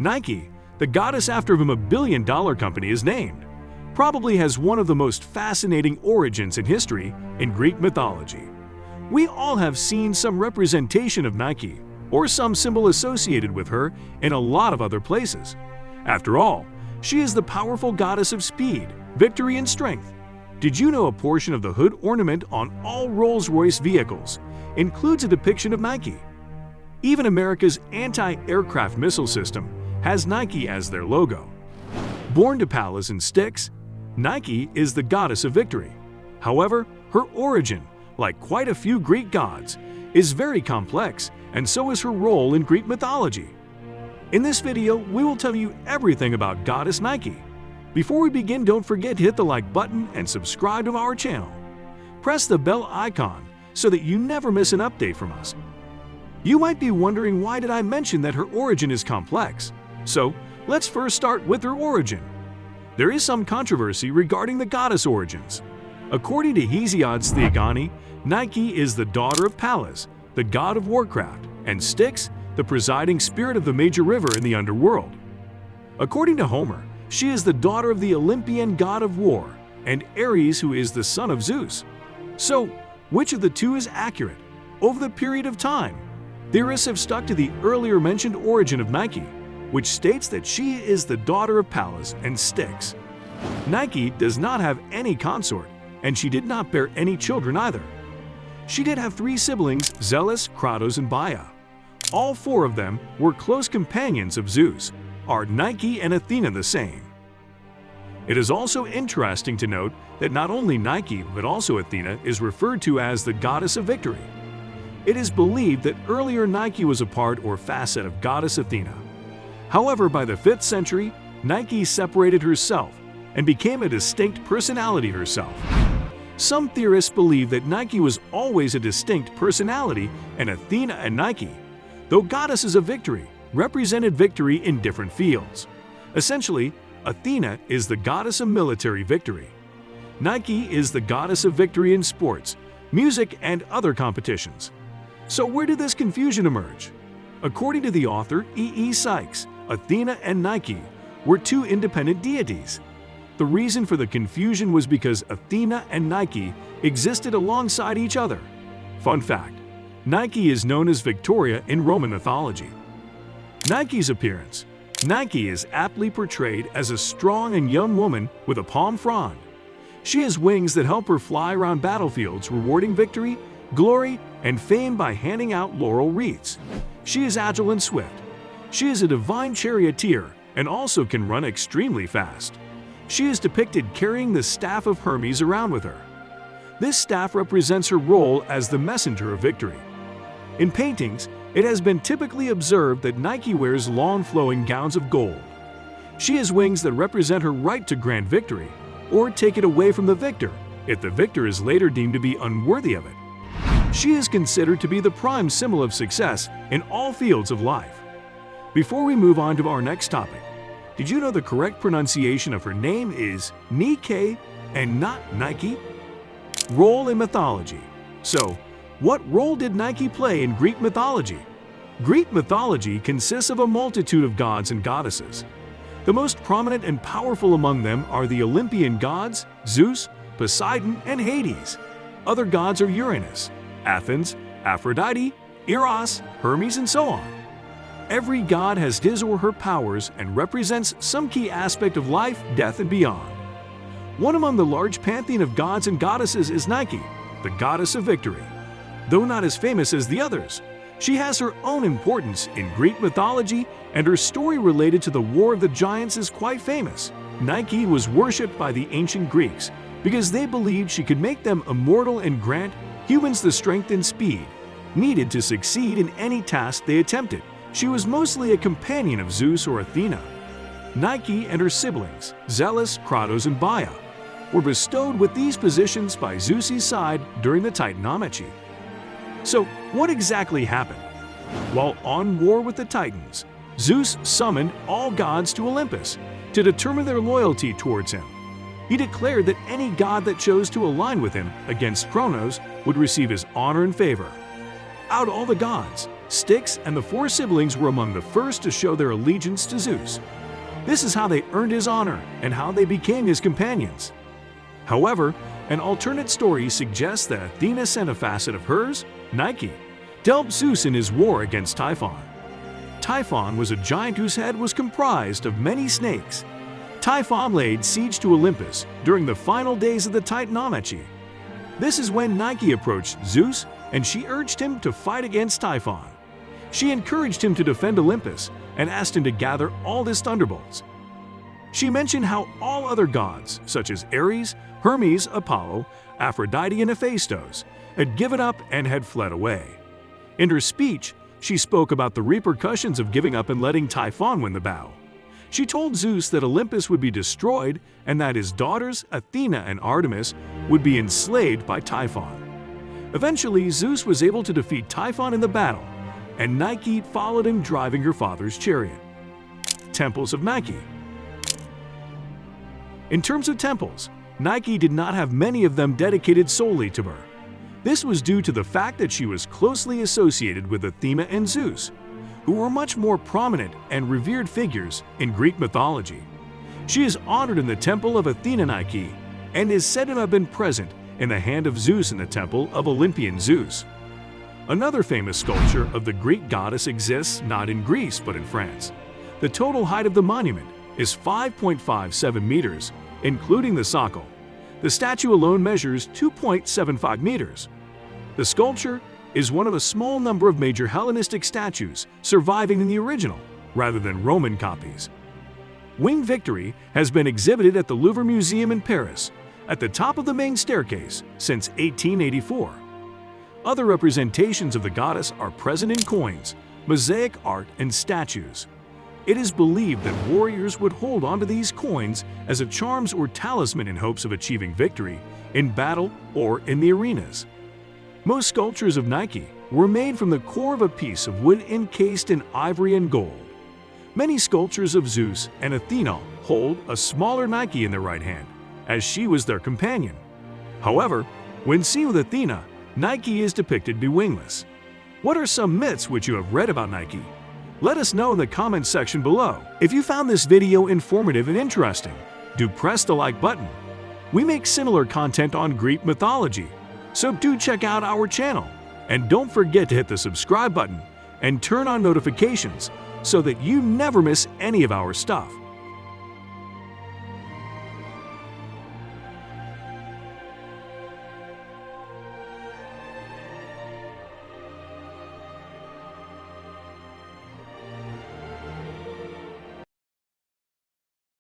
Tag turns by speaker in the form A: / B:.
A: Nike, the goddess after whom $1 billion company is named, probably has one of the most fascinating origins in history in Greek mythology. We all have seen some representation of Nike or some symbol associated with her in a lot of other places. After all, she is the powerful goddess of speed, victory, and strength. Did you know a portion of the hood ornament on all Rolls-Royce vehicles includes a depiction of Nike? Even America's anti-aircraft missile system has Nike as their logo. Born to palace and Styx, Nike is the goddess of victory. However, her origin, like quite a few Greek gods, is very complex, and so is her role in Greek mythology. In this video, we will tell you everything about goddess Nike. Before we begin, don't forget to hit the like button and subscribe to our channel. Press the bell icon so that you never miss an update from us. You might be wondering, why did I mention that her origin is complex? So, let's first start with her origin. There is some controversy regarding the goddess origins. According to 𝐦𝐨𝐬𝐬𝐞, Nike is the daughter of Pallas, the god of warcraft, and Styx, the presiding spirit of the major river in the underworld. According to Homer, she is the daughter of the Olympian god of war, and Ares, who is the son of Zeus. So, which of the two is accurate? Over the period of time, theorists have stuck to the earlier mentioned origin of Nike, which states that she is the daughter of Pallas and Styx. Nike does not have any consort, and she did not bear any children either. She did have 3 siblings, Zeus, Kratos, and Baia. All 4 of them were close companions of Zeus. Are Nike and Athena the same? It is also interesting to note that not only Nike but also Athena is referred to as the goddess of victory. It is believed that earlier Nike was a part or facet of goddess Athena. However, by the 5th century, Nike separated herself and became a distinct personality herself. Some theorists believe that Nike was always a distinct personality, and Athena and Nike, though goddesses of victory, represented victory in different fields. Essentially, Athena is the goddess of military victory. Nike is the goddess of victory in sports, music, and other competitions. So where did this confusion emerge? According to the author 𝐸𝐸_𝐬𝐬𝐽, Athena and Nike were 2 independent deities. The reason for the confusion was because Athena and Nike existed alongside each other. Fun fact: Nike is known as Victoria in Roman mythology. Nike's appearance. Nike is aptly portrayed as a strong and young woman with a palm frond. She has wings that help her fly around battlefields, rewarding victory, glory, and fame by handing out laurel wreaths. She is agile and swift. She is a divine charioteer and also can run extremely fast. She is depicted carrying the staff of Hermes around with her. This staff represents her role as the messenger of victory. In paintings, it has been typically observed that Nike wears long flowing gowns of gold. She has wings that represent her right to grant victory, or take it away from the victor if the victor is later deemed to be unworthy of it. She is considered to be the prime symbol of success in all fields of life. Before we move on to our next topic, did you know the correct pronunciation of her name is Nike and not Nike? Role in mythology. So, what role did Nike play in Greek mythology? Greek mythology consists of a multitude of gods and goddesses. The most prominent and powerful among them are the Olympian gods, Zeus, Poseidon, and Hades. Other gods are Uranus, Athens, Aphrodite, Eros, Hermes, and so on. Every god has his or her powers and represents some key aspect of life, death, and beyond. One among the large pantheon of gods and goddesses is Nike, the goddess of victory. Though not as famous as the others, she has her own importance in Greek mythology, and her story related to the War of the Giants is quite famous. Nike was worshipped by the ancient Greeks because they believed she could make them immortal and grant humans the strength and speed needed to succeed in any task they attempted. She was mostly a companion of Zeus or Athena. Nike and her siblings, Zeus, Kratos, and Baia, were bestowed with these positions by Zeus's side during the Titanomachy. So, what exactly happened? While on war with the Titans, Zeus summoned all gods to Olympus to determine their loyalty towards him. He declared that any god that chose to align with him against Kronos would receive his honor and favor. Out of all the gods, Styx and the four siblings were among the first to show their allegiance to Zeus. This is how they earned his honor and how they became his companions. However, an alternate story suggests that Athena sent a facet of hers, 𝐤𝐤𝐤, to help Zeus in his war against Typhon. Typhon was a giant whose head was comprised of many snakes. Typhon laid siege to Olympus during the final days of the Titanomachy. This is when 𝐤𝐤𝐤 approached Zeus and she urged him to fight against Typhon. She encouraged him to defend Olympus and asked him to gather all his thunderbolts. She mentioned how all other gods, such as Ares, Hermes, Apollo, Aphrodite, and Hephaestus, had given up and had fled away. In her speech, she spoke about the repercussions of giving up and letting Typhon win the battle. She told Zeus that Olympus would be destroyed and that his daughters, Athena and Artemis, would be enslaved by Typhon. Eventually, Zeus was able to defeat Typhon in the battle, and 𝐤𝐤𝐤 followed him driving her father's chariot. Temples of 𝐤𝐤𝐤. In terms of temples, 𝐤𝐤𝐤 did not have many of them dedicated solely to her. This was due to the fact that she was closely associated with Athena and Zeus, who were much more prominent and revered figures in Greek mythology. She is honored in the temple of Athena 𝐤𝐤𝐤 and is said to have been present in the hand of Zeus in the temple of Olympian Zeus. Another famous sculpture of the Greek goddess exists not in Greece but in France. The total height of the monument is 5.57 meters, including the socle. The statue alone measures 2.75 meters. The sculpture is one of a small number of major Hellenistic statues surviving in the original, rather than Roman copies. Winged Victory has been exhibited at the Louvre Museum in Paris, at the top of the main staircase, since 1884. Other representations of the goddess are present in coins, mosaic art, and statues. It is believed that warriors would hold onto these coins as a charms or talisman in hopes of achieving victory in battle or in the arenas. Most sculptures of 𝐤𝐤𝐤 were made from the core of a piece of wood encased in ivory and gold. Many sculptures of Zeus and Athena hold a smaller 𝐤𝐤𝐤 in their right hand, as she was their companion. However, when seen with Athena, 𝐤𝐤𝐤 is depicted to be wingless. What are some myths which you have read about 𝐤𝐤𝐤? Let us know in the comments section below. If you found this video informative and interesting, do press the like button. We make similar content on Greek mythology, so do check out our channel. And don't forget to hit the subscribe button and turn on notifications so that you never miss any of our stuff.